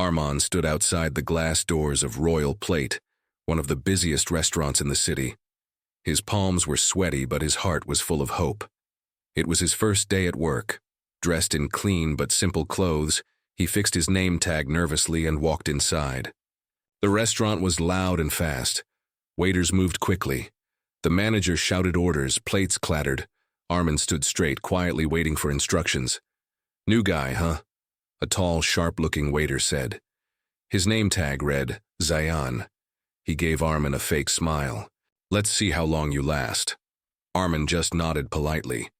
Armand stood outside the glass doors of Royal Plate, one of the busiest restaurants in the city. His palms were sweaty, but his heart was full of hope. It was his first day at work. Dressed in clean but simple clothes, he fixed his name tag nervously and walked inside. The restaurant was loud and fast. Waiters moved quickly. The manager shouted orders, plates clattered. Armand stood straight, quietly waiting for instructions. "New guy, huh?" a tall, sharp-looking waiter said. His name tag read, Zion. He gave Armand a fake smile. "Let's see how long you last." Armand just nodded politely.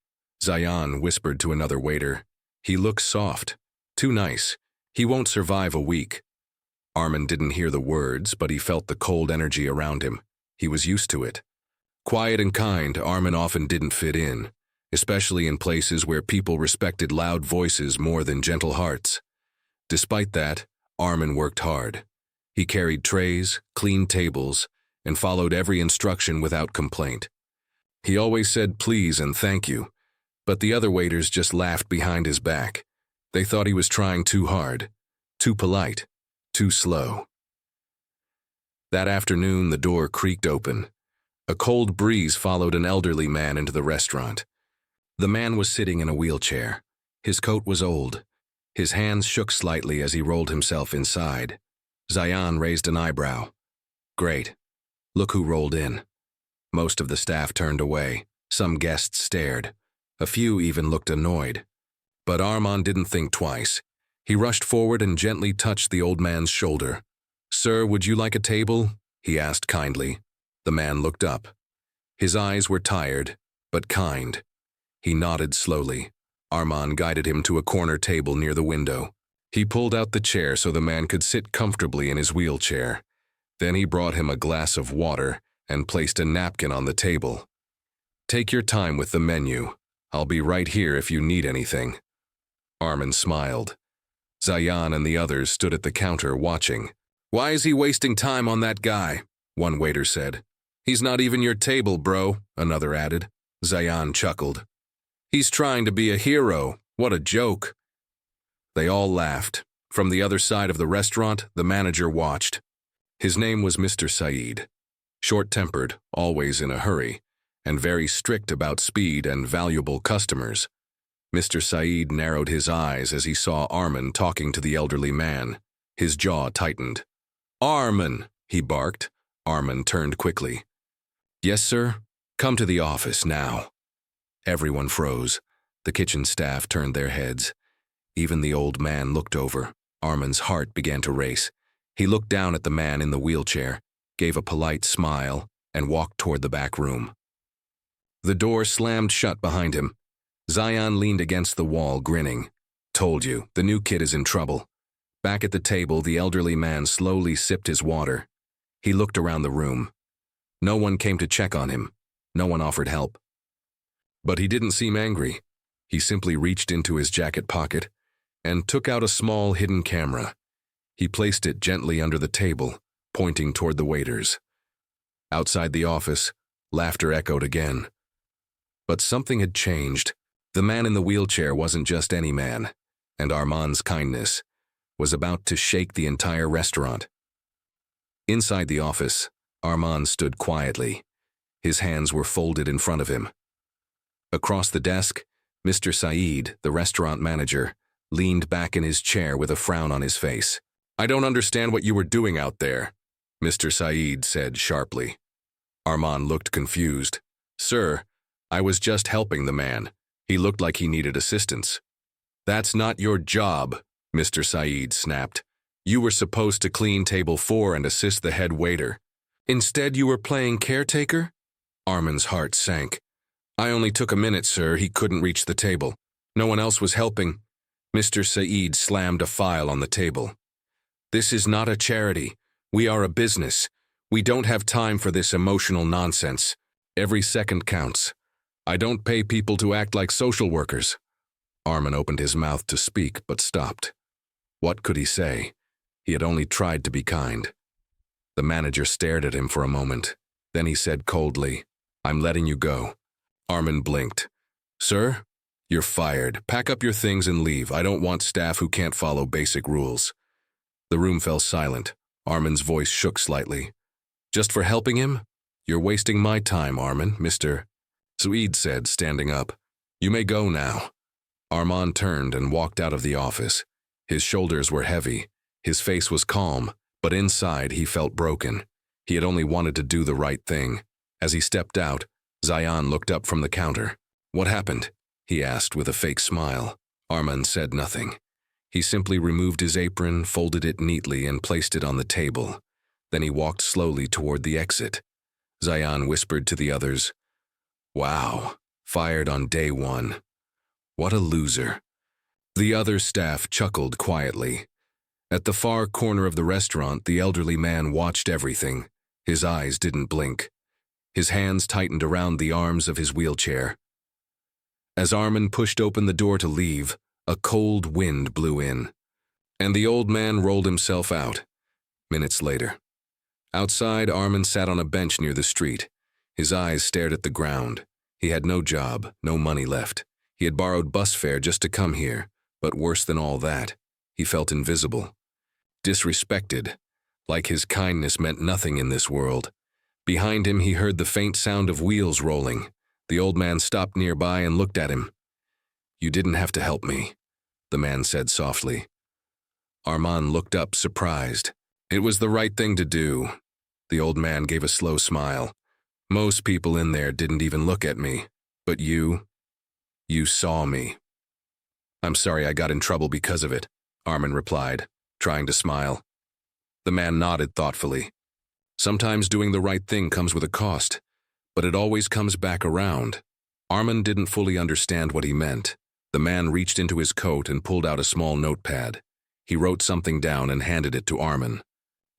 Zion whispered to another waiter, "He looks soft. Too nice. He won't survive a week." Armand didn't hear the words, but he felt the cold energy around him. He was used to it. Quiet and kind, Armand often didn't fit in, especially in places where people respected loud voices more than gentle hearts. Despite that, Armand worked hard. He carried trays, cleaned tables, and followed every instruction without complaint. He always said please and thank you, but the other waiters just laughed behind his back. They thought he was trying too hard, too polite, too slow. That afternoon, the door creaked open. A cold breeze followed an elderly man into the restaurant. The man was sitting in a wheelchair. His coat was old. His hands shook slightly as he rolled himself inside. Zion raised an eyebrow. "Great. Look who rolled in." Most of the staff turned away. Some guests stared. A few even looked annoyed. But Armand didn't think twice. He rushed forward and gently touched the old man's shoulder. "Sir, would you like a table?" he asked kindly. The man looked up. His eyes were tired, but kind. He nodded slowly. Armand guided him to a corner table near the window. He pulled out the chair so the man could sit comfortably in his wheelchair. Then he brought him a glass of water and placed a napkin on the table. "Take your time with the menu. I'll be right here if you need anything." Armand smiled. Zion and the others stood at the counter watching. "Why is he wasting time on that guy?" one waiter said. "He's not even your table, bro," another added. Zion chuckled. "He's trying to be a hero. What a joke." They all laughed. From the other side of the restaurant, the manager watched. His name was Mr. Saeed. Short-tempered, always in a hurry, and very strict about speed and valuable customers. Mr. Saeed narrowed his eyes as he saw Armand talking to the elderly man. His jaw tightened. "Armand!" he barked. Armand turned quickly. "Yes, sir? Come to the office now." Everyone froze. The kitchen staff turned their heads. Even the old man looked over. Armand's heart began to race. He looked down at the man in the wheelchair, gave a polite smile, and walked toward the back room. The door slammed shut behind him. Zion leaned against the wall, grinning. "Told you, the new kid is in trouble." Back at the table, the elderly man slowly sipped his water. He looked around the room. No one came to check on him. No one offered help. But he didn't seem angry. He simply reached into his jacket pocket and took out a small hidden camera. He placed it gently under the table, pointing toward the waiters. Outside the office, laughter echoed again. But something had changed. The man in the wheelchair wasn't just any man, and Armand's kindness was about to shake the entire restaurant. Inside the office, Armand stood quietly. His hands were folded in front of him. Across the desk, Mr. Saeed, the restaurant manager, leaned back in his chair with a frown on his face. "I don't understand what you were doing out there," Mr. Saeed said sharply. Armand looked confused. "Sir, I was just helping the man. He looked like he needed assistance." "That's not your job," Mr. Saeed snapped. "You were supposed to clean table 4 and assist the head waiter. Instead, you were playing caretaker?" Armand's heart sank. "I only took a minute, sir. He couldn't reach the table. No one else was helping." Mr. Saeed slammed a file on the table. "This is not a charity. We are a business. We don't have time for this emotional nonsense. Every second counts. I don't pay people to act like social workers." Armand opened his mouth to speak, but stopped. What could he say? He had only tried to be kind. The manager stared at him for a moment. Then he said coldly, "I'm letting you go." Armand blinked. "Sir, you're fired. Pack up your things and leave. I don't want staff who can't follow basic rules." The room fell silent. Armin's voice shook slightly. Just for helping him? You're wasting my time, Armin, Mr. Saeed said, standing up. You may go now. Armin turned and walked out of the office. His shoulders were heavy. His face was calm, but inside he felt broken. He had only wanted to do the right thing. As he stepped out, Zion looked up from the counter. What happened? He asked with a fake smile. Armin said nothing. He simply removed his apron, folded it neatly, and placed it on the table. Then he walked slowly toward the exit. Zion whispered to the others, Wow, fired on day one. What a loser. The other staff chuckled quietly. At the far corner of the restaurant, the elderly man watched everything. His eyes didn't blink. His hands tightened around the arms of his wheelchair. As Armin pushed open the door to leave, a cold wind blew in, and the old man rolled himself out. Minutes later. Outside, Armin sat on a bench near the street. His eyes stared at the ground. He had no job, no money left. He had borrowed bus fare just to come here, but worse than all that, he felt invisible. Disrespected, like his kindness meant nothing in this world. Behind him, he heard the faint sound of wheels rolling. The old man stopped nearby and looked at him. You didn't have to help me, the man said softly. Armin looked up, surprised. It was the right thing to do. The old man gave a slow smile. Most people in there didn't even look at me, but you saw me. I'm sorry I got in trouble because of it, Armin replied, trying to smile. The man nodded thoughtfully. Sometimes doing the right thing comes with a cost, but it always comes back around. Armin didn't fully understand what he meant. The man reached into his coat and pulled out a small notepad. He wrote something down and handed it to Armin.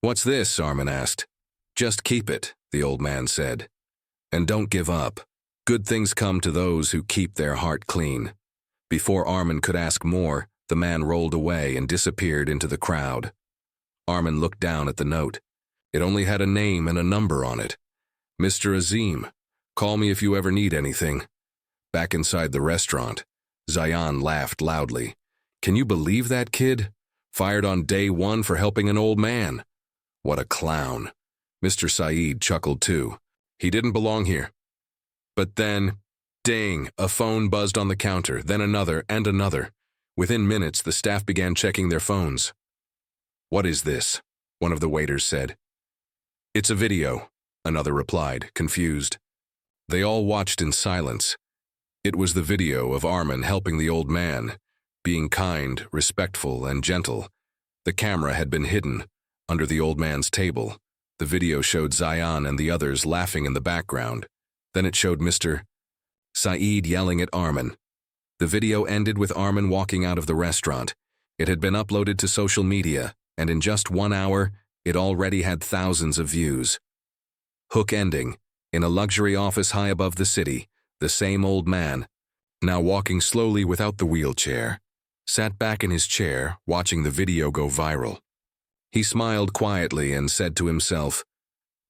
What's this? Armin asked. Just keep it, the old man said. And don't give up. Good things come to those who keep their heart clean. Before Armin could ask more, the man rolled away and disappeared into the crowd. Armin looked down at the note. It only had a name and a number on it. Mr. Azim, call me if you ever need anything. Back inside the restaurant, Zion laughed loudly. Can you believe that kid? Fired on day one for helping an old man. What a clown. Mr. Saeed chuckled too. He didn't belong here. But then, ding, a phone buzzed on the counter, then another and another. Within minutes, the staff began checking their phones. What is this? One of the waiters said. It's a video, another replied, confused. They all watched in silence. It was the video of Armin helping the old man, being kind, respectful, and gentle. The camera had been hidden under the old man's table. The video showed Zion and the others laughing in the background. Then it showed Mr. Saeed yelling at Armin. The video ended with Armin walking out of the restaurant. It had been uploaded to social media, and in just 1 hour, it already had thousands of views. Hook ending. In a luxury office high above the city, the same old man, now walking slowly without the wheelchair, sat back in his chair, watching the video go viral. He smiled quietly and said to himself,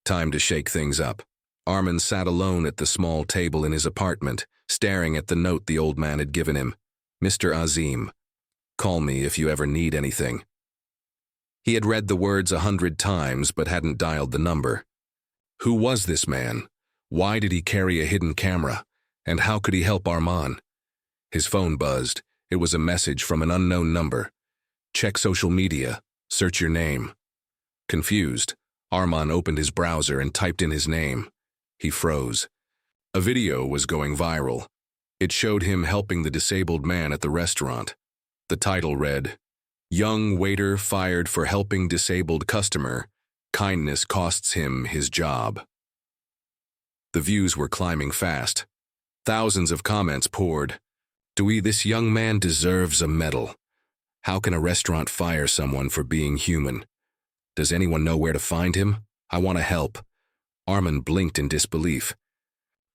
time to shake things up. Armin sat alone at the small table in his apartment, staring at the note the old man had given him. Mr. Azim, call me if you ever need anything. He had read the words 100 times but hadn't dialed the number. Who was this man? Why did he carry a hidden camera? And how could he help Armin? His phone buzzed. It was a message from an unknown number. Check social media. Search your name. Confused, Armin opened his browser and typed in his name. He froze. A video was going viral. It showed him helping the disabled man at the restaurant. The title read, Young waiter fired for helping disabled customer. Kindness costs him his job. The views were climbing fast. Thousands of comments poured. This young man deserves a medal. How can a restaurant fire someone for being human? Does anyone know where to find him? I want to help. Armin blinked in disbelief.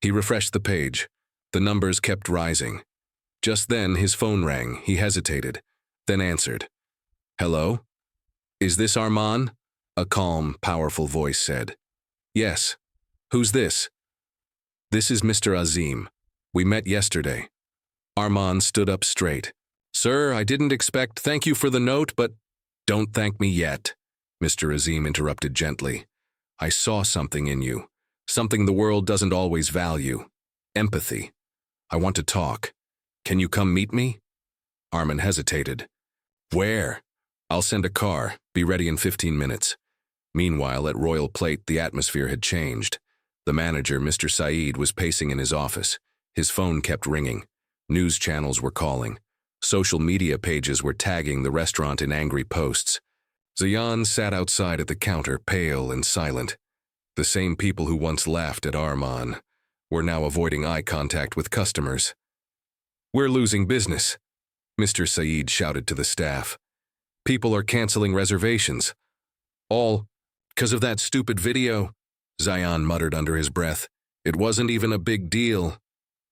He refreshed the page. The numbers kept rising. Just then, his phone rang. He hesitated, then answered. Hello? Is this Armin? A calm, powerful voice said. Yes. Who's this? This is Mr. Azim. We met yesterday. Armin stood up straight. Sir, I didn't expect. Thank you for the note, but Don't thank me yet, Mr. Azim interrupted gently. I saw something in you, something the world doesn't always value. Empathy. I want to talk. Can you come meet me? Arman hesitated. Where? I'll send a car. Be ready in 15 minutes. Meanwhile, at Royal Plate, the atmosphere had changed. The manager, Mr. Saeed, was pacing in his office. His phone kept ringing. News channels were calling. Social media pages were tagging the restaurant in angry posts. Zayan sat outside at the counter, pale and silent. The same people who once laughed at Arman were now avoiding eye contact with customers. We're losing business, Mr. Saeed shouted to the staff. People are canceling reservations. All because of that stupid video, Zayan muttered under his breath. It wasn't even a big deal.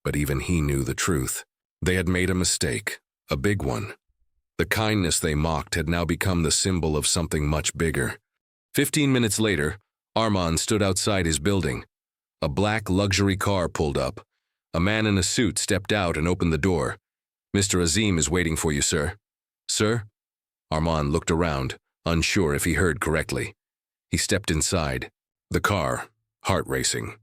But even he knew the truth. They had made a mistake, a big one. The kindness they mocked had now become the symbol of something much bigger. 15 minutes later, Arman stood outside his building. A black luxury car pulled up. A man in a suit stepped out and opened the door. Mr. Azim is waiting for you, sir. Sir? Arman looked around, unsure if he heard correctly. He stepped inside. The car, heart racing.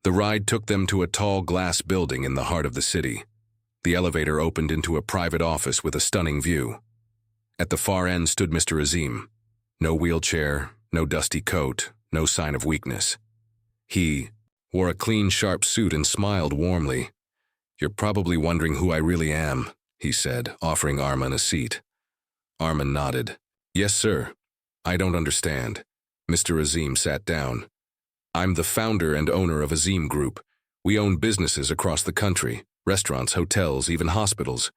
The ride took them to a tall glass building in the heart of the city. The elevator opened into a private office with a stunning view. At the far end stood Mr. Azim. No wheelchair, no dusty coat, no sign of weakness. He wore a clean, sharp suit and smiled warmly. You're probably wondering who I really am, he said, offering Arman a seat. Arman nodded. Yes, sir. I don't understand. Mr. Azim sat down. I'm the founder and owner of Azim Group. We own businesses across the country, restaurants, hotels, even hospitals.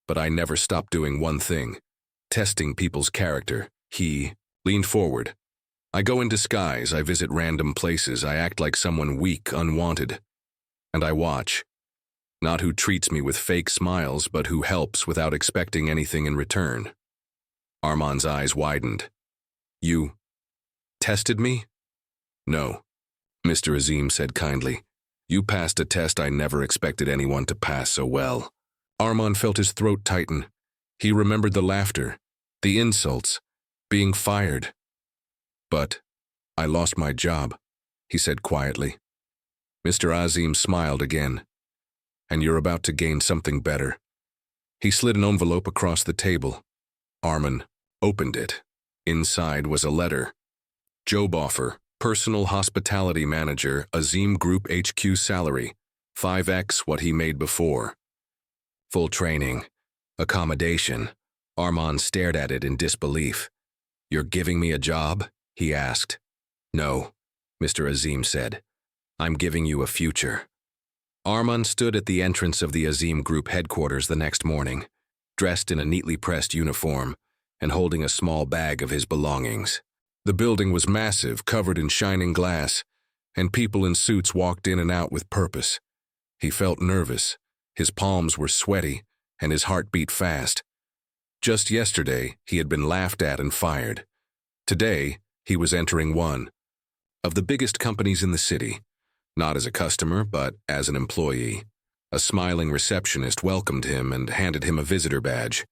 But I never stopped doing one thing, testing people's character. He leaned forward. I go in disguise, I visit random places, I act like someone weak, unwanted. And I watch. Not who treats me with fake smiles, but who helps without expecting anything in return. Arman's eyes widened. You tested me? No, Mr. Azim said kindly. You passed a test I never expected anyone to pass so well. Arman felt his throat tighten. He remembered the laughter, the insults, being fired. But I lost my job, he said quietly. Mr. Azim smiled again. And you're about to gain something better. He slid an envelope across the table. Arman opened it. Inside was a letter. Job offer, personal hospitality manager, Azim Group HQ salary, 5x what he made before. Full training, accommodation. Arman stared at it in disbelief. You're giving me a job? He asked. No, Mr. Azim said. I'm giving you a future. Arman stood at the entrance of the Azim Group headquarters the next morning, dressed in a neatly pressed uniform and holding a small bag of his belongings. The building was massive, covered in shining glass, and people in suits walked in and out with purpose. He felt nervous, his palms were sweaty, and his heart beat fast. Just yesterday, he had been laughed at and fired. Today, he was entering one of the biggest companies in the city. Not as a customer, but as an employee. A smiling receptionist welcomed him and handed him a visitor badge.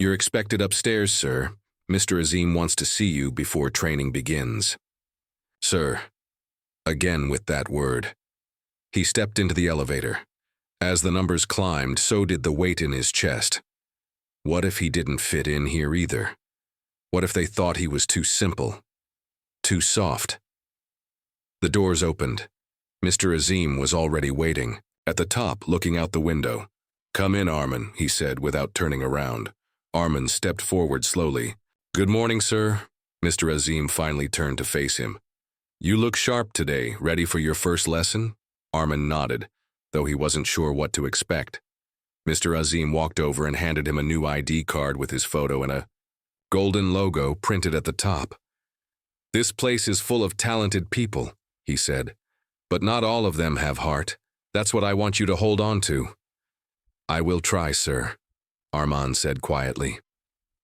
You're expected upstairs, sir. Mr. Azim wants to see you before training begins. Sir. Again with that word. He stepped into the elevator. As the numbers climbed, so did the weight in his chest. What if he didn't fit in here either? What if they thought he was too simple? Too soft? The doors opened. Mr. Azim was already waiting, at the top, looking out the window. Come in, Arman, he said without turning around. Arman stepped forward slowly. Good morning, sir. Mr. Azim finally turned to face him. You look sharp today, ready for your first lesson? Arman nodded, though he wasn't sure what to expect. Mr. Azim walked over and handed him a new ID card with his photo and a golden logo printed at the top. This place is full of talented people, he said. But not all of them have heart. That's what I want you to hold on to. I will try, sir, Arman said quietly.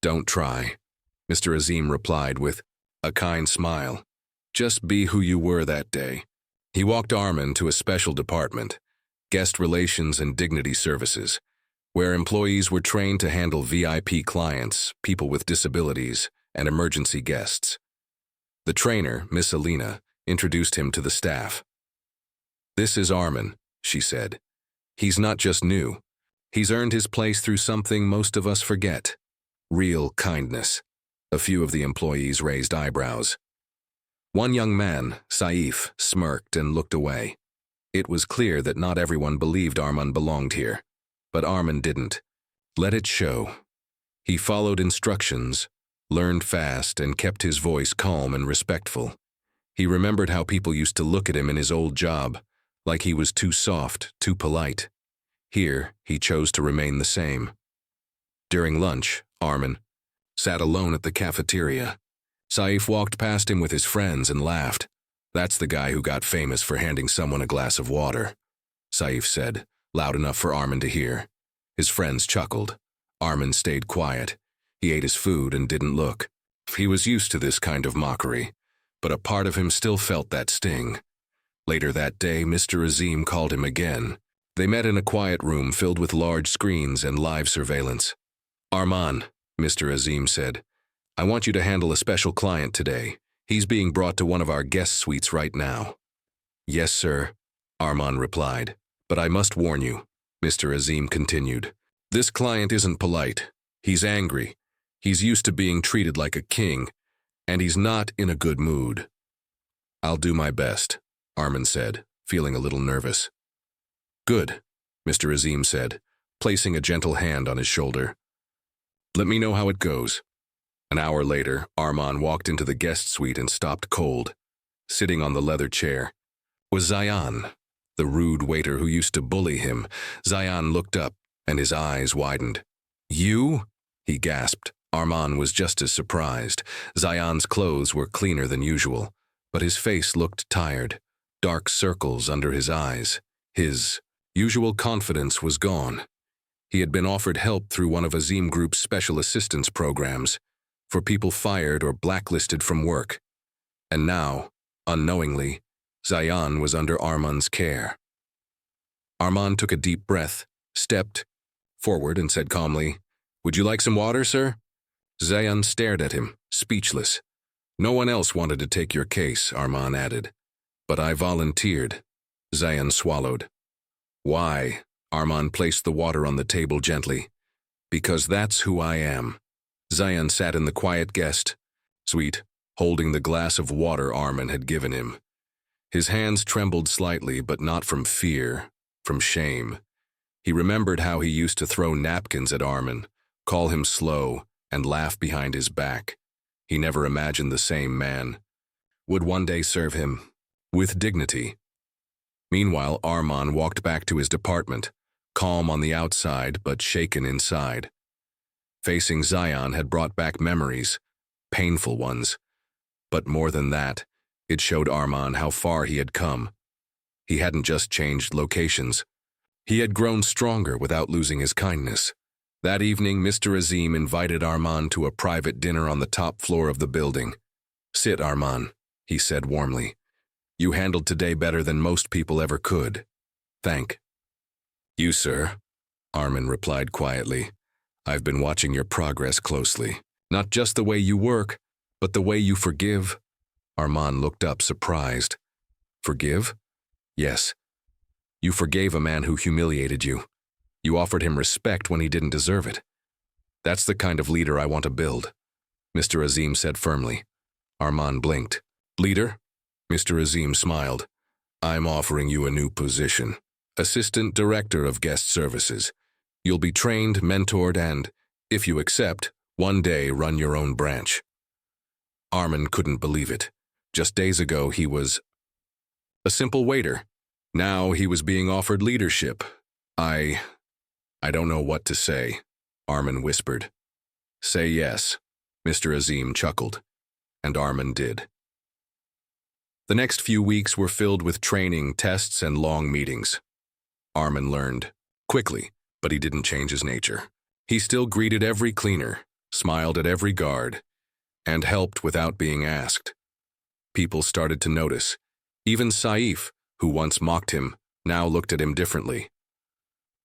Don't try, Mr. Azim replied with a kind smile. Just be who you were that day. He walked Arman to a special department, guest relations and dignity services, where employees were trained to handle VIP clients, people with disabilities, and emergency guests. The trainer, Miss Alina, introduced him to the staff. "This is Armin," she said. "He's not just new. He's earned his place through something most of us forget: real kindness." A few of the employees raised eyebrows. One young man, Saif, smirked and looked away. It was clear that not everyone believed Armin belonged here. But Armin didn't. Let it show. He followed instructions, learned fast, and kept his voice calm and respectful. He remembered how people used to look at him in his old job, like he was too soft, too polite. Here, he chose to remain the same. During lunch, Armin sat alone at the cafeteria. Saif walked past him with his friends and laughed. "That's the guy who got famous for handing someone a glass of water," Saif said, loud enough for Armin to hear. His friends chuckled. Armin stayed quiet. He ate his food and didn't look. He was used to this kind of mockery, but a part of him still felt that sting. Later that day, Mr. Azim called him again. They met in a quiet room filled with large screens and live surveillance. "Arman," Mr. Azim said, "I want you to handle a special client today. He's being brought to one of our guest suites right now." "Yes, sir," Arman replied. "But I must warn you," Mr. Azim continued. "This client isn't polite. He's angry. He's used to being treated like a king, and he's not in a good mood." "I'll do my best," Arman said, feeling a little nervous. "Good," Mr. Azim said, placing a gentle hand on his shoulder. "Let me know how it goes." An hour later, Arman walked into the guest suite and stopped cold. Sitting on the leather chair was Zayan, the rude waiter who used to bully him. Zayan looked up, and his eyes widened. "You?" he gasped. Arman was just as surprised. Zayan's clothes were cleaner than usual, but his face looked tired, dark circles under his eyes. His usual confidence was gone. He had been offered help through one of Azim Group's special assistance programs for people fired or blacklisted from work. And now, unknowingly, Zayan was under Arman's care. Arman took a deep breath, stepped forward and said calmly, "Would you like some water, sir?" Zayan stared at him, speechless. "No one else wanted to take your case," Arman added. "But I volunteered." Zayan swallowed. "Why?" Arman placed the water on the table gently. "Because that's who I am." Zayan sat in the quiet guest suite, holding the glass of water Arman had given him. His hands trembled slightly, but not from fear, from shame. He remembered how he used to throw napkins at Arman, call him slow, and laugh behind his back. He never imagined the same man would one day serve him with dignity. Meanwhile, Arman walked back to his department, calm on the outside but shaken inside. Facing Zayan had brought back memories, painful ones. But more than that, it showed Arman how far he had come. He hadn't just changed locations. He had grown stronger without losing his kindness. That evening, Mr. Azim invited Arman to a private dinner on the top floor of the building. "Sit, Arman," he said warmly. "You handled today better than most people ever could. Thank you, sir," Arman replied quietly. "I've been watching your progress closely. Not just the way you work, but the way you forgive." Arman looked up, surprised. "Forgive?" "Yes. You forgave a man who humiliated you. You offered him respect when he didn't deserve it. That's the kind of leader I want to build," Mr. Azim said firmly. Arman blinked. "Leader?" Mr. Azim smiled. "I'm offering you a new position. Assistant Director of Guest Services. You'll be trained, mentored, and, if you accept, one day run your own branch." Arman couldn't believe it. Just days ago, he was a simple waiter. Now he was being offered leadership. I don't know what to say," Arman whispered. "Say yes," Mr. Azim chuckled, and Arman did. The next few weeks were filled with training, tests, and long meetings. Arman learned quickly, but he didn't change his nature. He still greeted every cleaner, smiled at every guard, and helped without being asked. People started to notice. Even Saif, who once mocked him, now looked at him differently.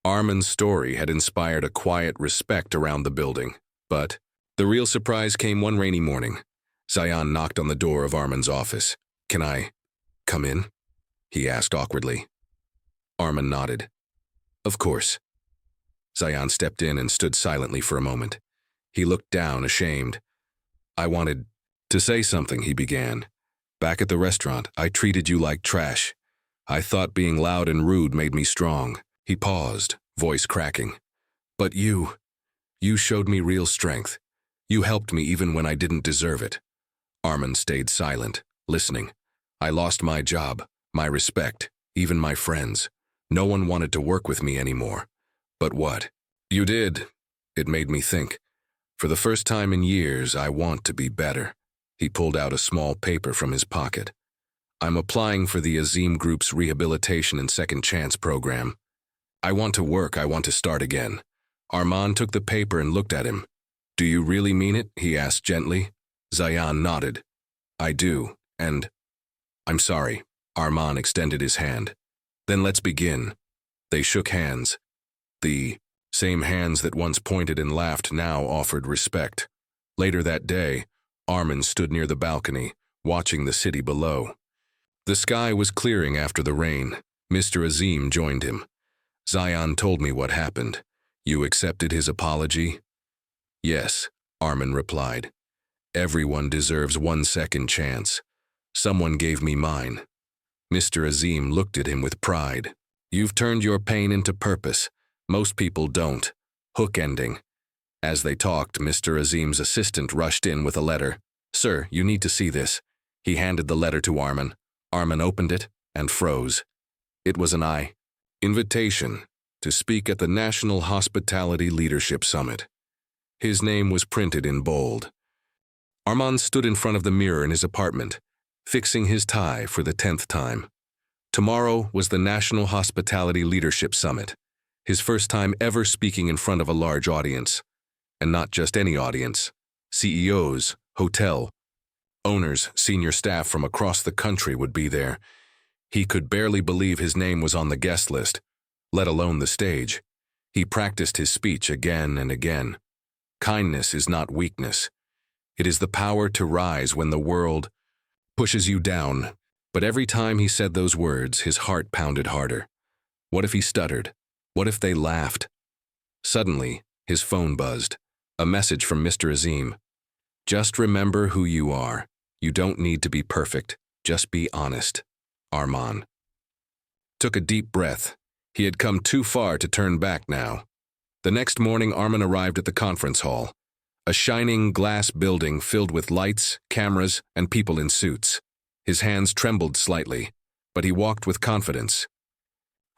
Arman's story had inspired a quiet respect around the building, but the real surprise came one rainy morning. Zayan knocked on the door of Arman's office. "Can I come in?" he asked awkwardly. Arman nodded. "Of course." Zayan stepped in and stood silently for a moment. He looked down, ashamed. "I wanted to say something," he began. "Back at the restaurant, I treated you like trash. I thought being loud and rude made me strong." He paused, voice cracking. "But you showed me real strength. You helped me even when I didn't deserve it." Arman stayed silent, listening. "I lost my job, my respect, even my friends. No one wanted to work with me anymore. But what you did, it made me think. For the first time in years, I want to be better." He pulled out a small paper from his pocket. "I'm applying for the Azim Group's Rehabilitation and Second Chance program. I want to work, I want to start again." Arman took the paper and looked at him. "Do you really mean it?" he asked gently. Zayan nodded. "I do, and I'm sorry." Arman extended his hand. "Then let's begin." They shook hands. The same hands that once pointed and laughed now offered respect. Later that day, Arman stood near the balcony, watching the city below. The sky was clearing after the rain. Mr. Azim joined him. "Zayan told me what happened. You accepted his apology?" "Yes," Arman replied. "Everyone deserves one second chance. Someone gave me mine." Mr. Azim looked at him with pride. "You've turned your pain into purpose. Most people don't." Hook ending. As they talked, Mr. Azim's assistant rushed in with a letter. "Sir, you need to see this." He handed the letter to Arman. Arman opened it and froze. It was an invitation to speak at the National Hospitality Leadership Summit. His name was printed in bold. Arman stood in front of the mirror in his apartment, fixing his tie for the 10th time. Tomorrow was the National Hospitality Leadership Summit, his first time ever speaking in front of a large audience. And not just any audience. CEOs, hotel owners, senior staff from across the country would be there. He could barely believe his name was on the guest list, let alone the stage. He practiced his speech again and again. Kindness is not weakness. It is the power to rise when the world pushes you down. But every time he said those words, his heart pounded harder. What if he stuttered? What if they laughed? Suddenly, his phone buzzed. A message from Mr. Azim. "Just remember who you are. You don't need to be perfect. Just be honest." Arman took a deep breath. He had come too far to turn back now. The next morning, Arman arrived at the conference hall, a shining glass building filled with lights, cameras, and people in suits. His hands trembled slightly, but he walked with confidence.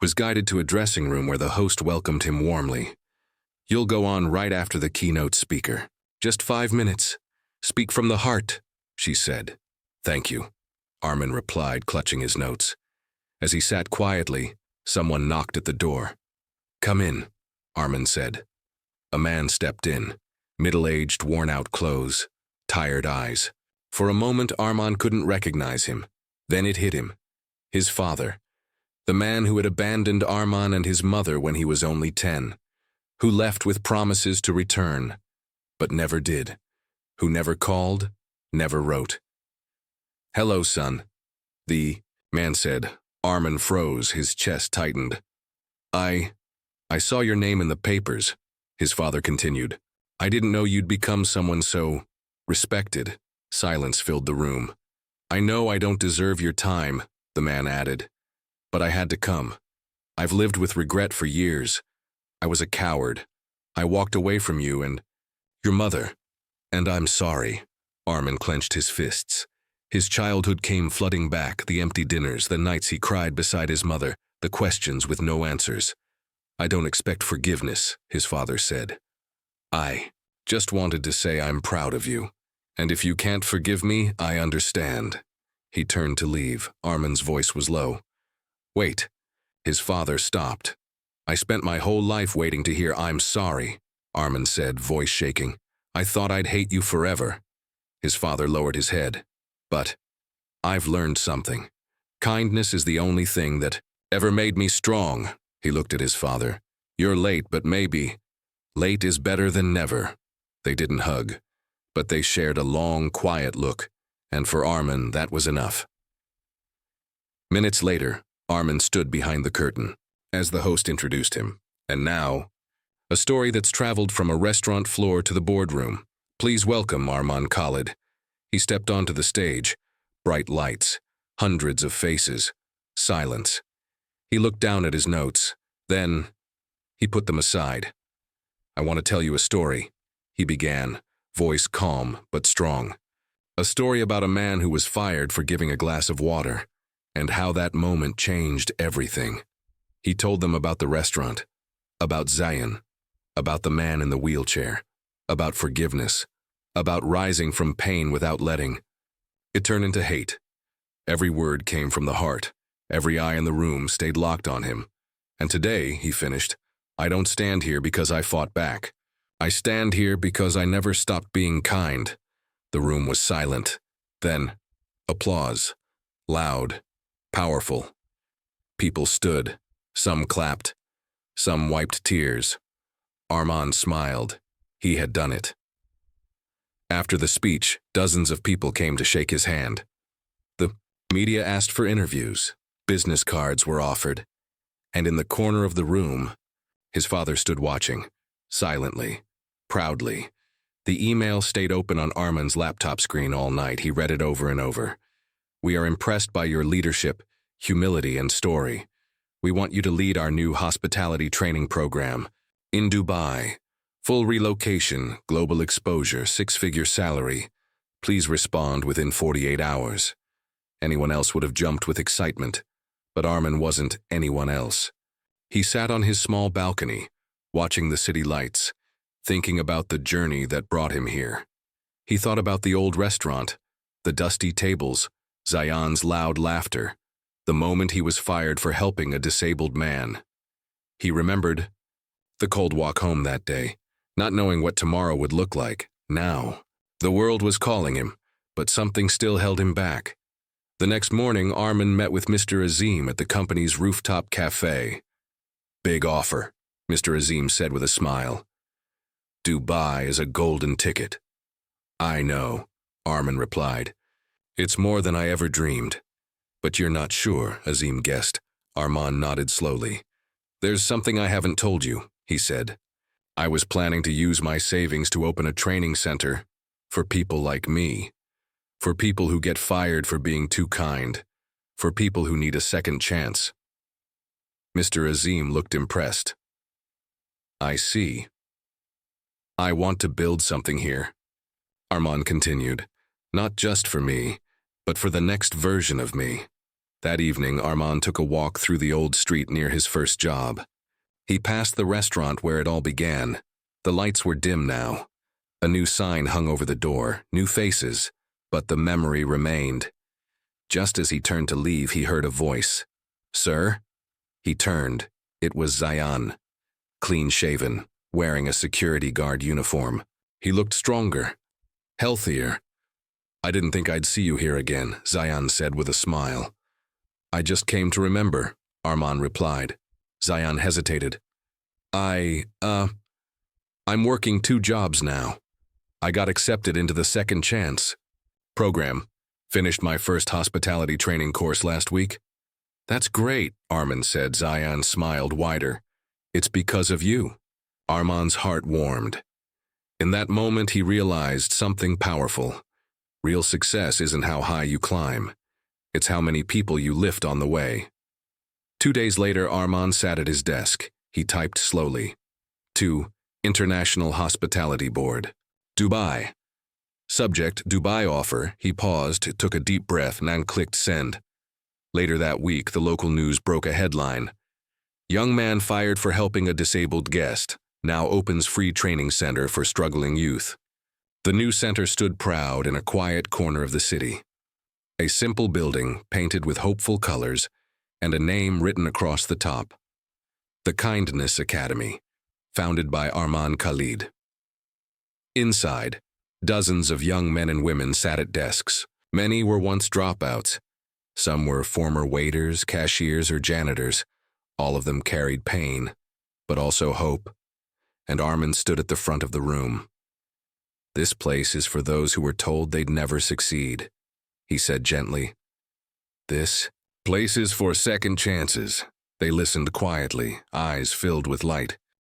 He was guided to a dressing room where the host welcomed him warmly. "You'll go on right after the keynote speaker. Just 5 minutes. Speak from the heart," she said. "Thank you," Arman replied, clutching his notes. As he sat quietly, someone knocked at the door. "Come in," Arman said. A man stepped in, middle-aged, worn-out clothes, tired eyes. For a moment, Arman couldn't recognize him. Then it hit him. His father. The man who had abandoned Arman and his mother when he was only 10. Who left with promises to return, but never did. Who never called, never wrote. "Hello, son," the man said. Arman froze, his chest tightened. I saw your name in the papers," his father continued. "I didn't know you'd become someone so respected." Silence filled the room. "I know I don't deserve your time," the man added, "but I had to come. I've lived with regret for years. I was a coward. I walked away from you and your mother. And I'm sorry." Arman clenched his fists. His childhood came flooding back, the empty dinners, the nights he cried beside his mother, the questions with no answers. "I don't expect forgiveness," his father said. "I just wanted to say I'm proud of you. And if you can't forgive me, I understand." He turned to leave. Arman's voice was low. "Wait." His father stopped. "I spent my whole life waiting to hear 'I'm sorry,'" Arman said, voice shaking. "I thought I'd hate you forever." His father lowered his head. "But I've learned something. Kindness is the only thing that ever made me strong." He looked at his father. You're late, but maybe. Late is better than never. They didn't hug, but they shared a long, quiet look, and for Armin, that was enough. Minutes later, Armin stood behind the curtain, as the host introduced him. And now, a story that's traveled from a restaurant floor to the boardroom. Please welcome Arman Khalid. He stepped onto the stage. Bright lights, hundreds of faces, silence. He looked down at his notes. Then, he put them aside. I want to tell you a story, he began, voice calm but strong. A story about a man who was fired for giving a glass of water, and how that moment changed everything. He told them about the restaurant, about Zayan, about the man in the wheelchair, about forgiveness, about rising from pain without letting. It turned into hate. Every word came from the heart. Every eye in the room stayed locked on him. And today, he finished, I don't stand here because I fought back. I stand here because I never stopped being kind. The room was silent. Then, applause. Loud, powerful. People stood. Some clapped. Some wiped tears. Arman smiled. He had done it. After the speech, dozens of people came to shake his hand. The media asked for interviews. Business cards were offered. And in the corner of the room, his father stood watching, silently, proudly. The email stayed open on Arman's laptop screen all night. He read it over and over. We are impressed by your leadership, humility, and story. We want you to lead our new hospitality training program. In Dubai, full relocation, global exposure, 6-figure salary. Please respond within 48 hours. Anyone else would have jumped with excitement, but Arman wasn't anyone else. He sat on his small balcony, watching the city lights, thinking about the journey that brought him here. He thought about the old restaurant, the dusty tables, Zayan's loud laughter, the moment he was fired for helping a disabled man. He remembered the cold walk home that day, not knowing what tomorrow would look like. Now, the world was calling him, but something still held him back. The next morning, Arman met with Mr. Azim at the company's rooftop cafe. Big offer, Mr. Azim said with a smile. Dubai is a golden ticket. I know, Arman replied. It's more than I ever dreamed. But you're not sure, Azim guessed. Arman nodded slowly. There's something I haven't told you, he said. I was planning to use my savings to open a training center for people like me, for people who get fired for being too kind, for people who need a second chance. Mr. Azim looked impressed. I see. I want to build something here, Arman continued, not just for me, but for the next version of me. That evening, Arman took a walk through the old street near his first job. He passed the restaurant where it all began. The lights were dim now. A new sign hung over the door, new faces, but the memory remained. Just as he turned to leave, he heard a voice. Sir? He turned. It was Zayan, clean-shaven, wearing a security guard uniform. He looked stronger, healthier. I didn't think I'd see you here again, Zayan said with a smile. I just came to remember, Arman replied. Zayan hesitated. I'm working 2 jobs now. I got accepted into the second chance program. Finished my first hospitality training course last week. That's great, Arman said. Zayan smiled wider. It's because of you. Arman's heart warmed. In that moment, he realized something powerful. Real success isn't how high you climb. It's how many people you lift on the way. 2 days later, Arman sat at his desk. He typed slowly. To International Hospitality Board. Dubai. Subject, Dubai offer. He paused, took a deep breath, and clicked send. Later that week, the local news broke a headline. Young man fired for helping a disabled guest. Now opens free training center for struggling youth. The new center stood proud in a quiet corner of the city. A simple building painted with hopeful colors and a name written across the top. The Kindness Academy, founded by Arman Khalid. Inside, dozens of young men and women sat at desks. Many were once dropouts. Some were former waiters, cashiers, or janitors. All of them carried pain. but also hope, and Armin stood at the front of the room. "This place is for those who were told they'd never succeed," he said gently. "This place is for second chances." They listened quietly, eyes filled with light.